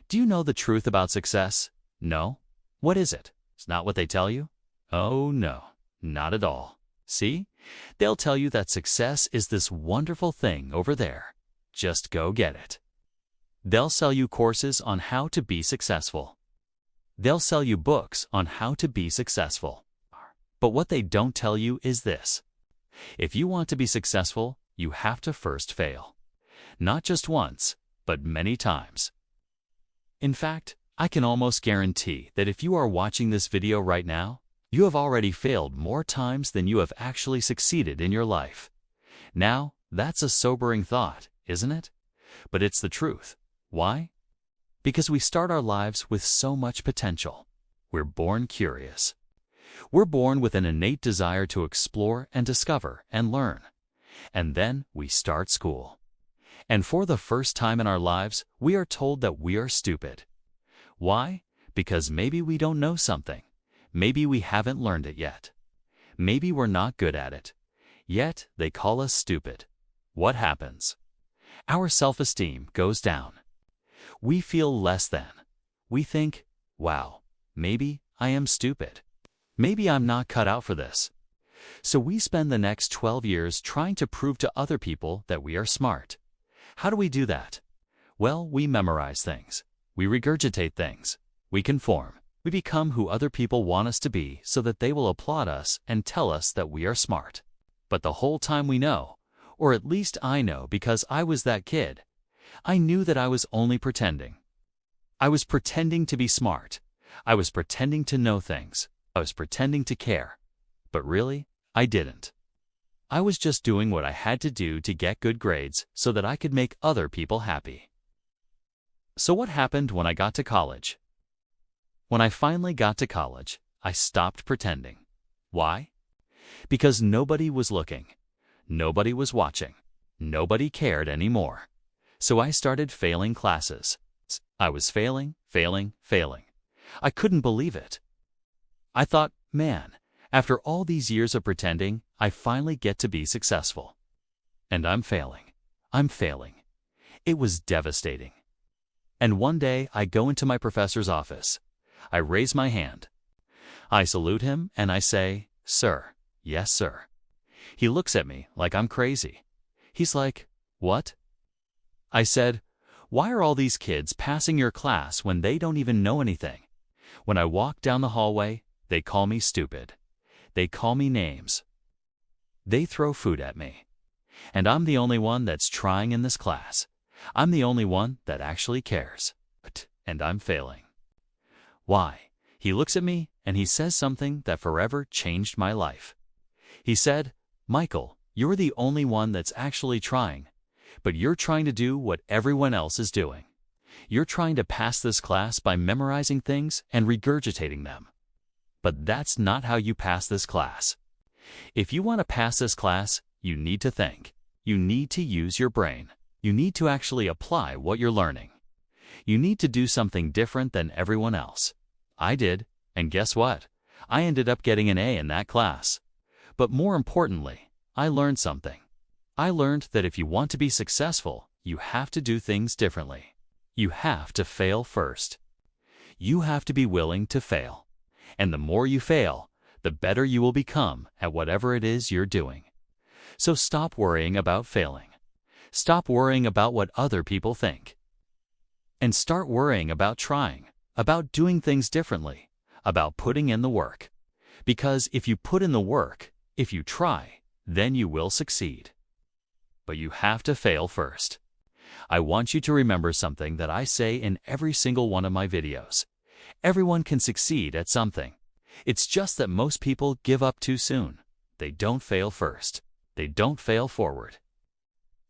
Do you know the truth about success? No? What is it? It's not what they tell you? Oh no, not at all. See? They'll tell you that success is this wonderful thing over there. Just go get it. They'll sell you courses on how to be successful. They'll sell you books on how to be successful. But what they don't tell you is this. If you want to be successful, you have to first fail. Not just once, but many times. In fact, I can almost guarantee that if you are watching this video right now, you have already failed more times than you have actually succeeded in your life. Now, that's a sobering thought, isn't it? But it's the truth. Why? Because we start our lives with so much potential. We're born curious. We're born with an innate desire to explore and discover and learn. And then we start school. And for the first time in our lives, we are told that we are stupid. Why? Because maybe we don't know something. Maybe we haven't learned it yet. Maybe we're not good at it. Yet they call us stupid. What happens? Our self-esteem goes down. We feel less than. We think, wow, maybe I am stupid. Maybe I'm not cut out for this. So we spend the next 12 years trying to prove to other people that we are smart. How do we do that? Well, we memorize things. We regurgitate things. We conform. We become who other people want us to be so that they will applaud us and tell us that we are smart. But the whole time we know, or at least I know because I was that kid, I knew that I was only pretending. I was pretending to be smart. I was pretending to know things. I was pretending to care. But really, I didn't. I was just doing what I had to do to get good grades so that I could make other people happy. So what happened when I got to college? When I finally got to college, I stopped pretending. Why? Because nobody was looking. Nobody was watching. Nobody cared anymore. So I started failing classes. I was failing. I couldn't believe it. I thought, man, after all these years of pretending, I finally get to be successful. And I'm failing. It was devastating. And one day I go into my professor's office. I raise my hand. I salute him and I say, "Sir." "Yes, sir." He looks at me like I'm crazy. He's like, "What?" I said, "Why are all these kids passing your class when they don't even know anything? When I walk down the hallway, they call me stupid. They call me names. They throw food at me. And I'm the only one that's trying in this class. I'm the only one that actually cares. And I'm failing. Why?" He looks at me and he says something that forever changed my life. He said, "Michael, you're the only one that's actually trying, but you're trying to do what everyone else is doing. You're trying to pass this class by memorizing things and regurgitating them. But that's not how you pass this class. If you want to pass this class, you need to think. You need to use your brain. You need to actually apply what you're learning. You need to do something different than everyone else." I did, and guess what? I ended up getting an A in that class. But more importantly, I learned something. I learned that if you want to be successful, you have to do things differently. You have to fail first. You have to be willing to fail. And the more you fail, the better you will become at whatever it is you're doing. So stop worrying about failing. Stop worrying about what other people think. And start worrying about trying, about doing things differently, about putting in the work. Because if you put in the work, if you try, then you will succeed. But you have to fail first. I want you to remember something that I say in every single one of my videos. Everyone can succeed at something. It's just that most people give up too soon. They don't fail first. They don't fail forward.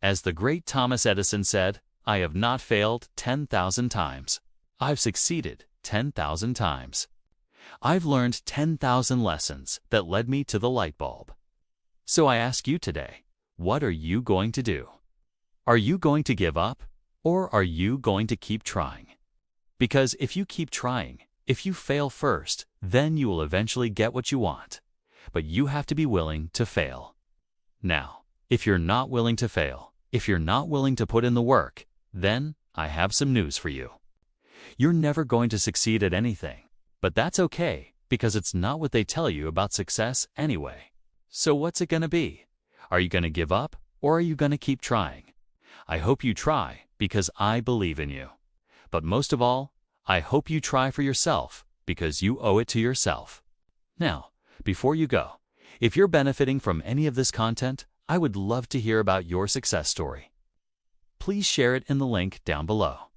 As the great Thomas Edison said, "I have not failed 10,000 times. I've succeeded 10,000 times. I've learned 10,000 lessons that led me to the light bulb." So I ask you today, what are you going to do? Are you going to give up, or are you going to keep trying? Because if you keep trying, if you fail first, then you will eventually get what you want. But you have to be willing to fail. Now, if you're not willing to fail, if you're not willing to put in the work, then I have some news for you. You're never going to succeed at anything. But that's okay, because it's not what they tell you about success anyway. So what's it going to be? Are you going to give up, or are you going to keep trying? I hope you try, because I believe in you. But most of all, I hope you try for yourself, because you owe it to yourself. Now, before you go, if you're benefiting from any of this content, I would love to hear about your success story. Please share it in the link down below.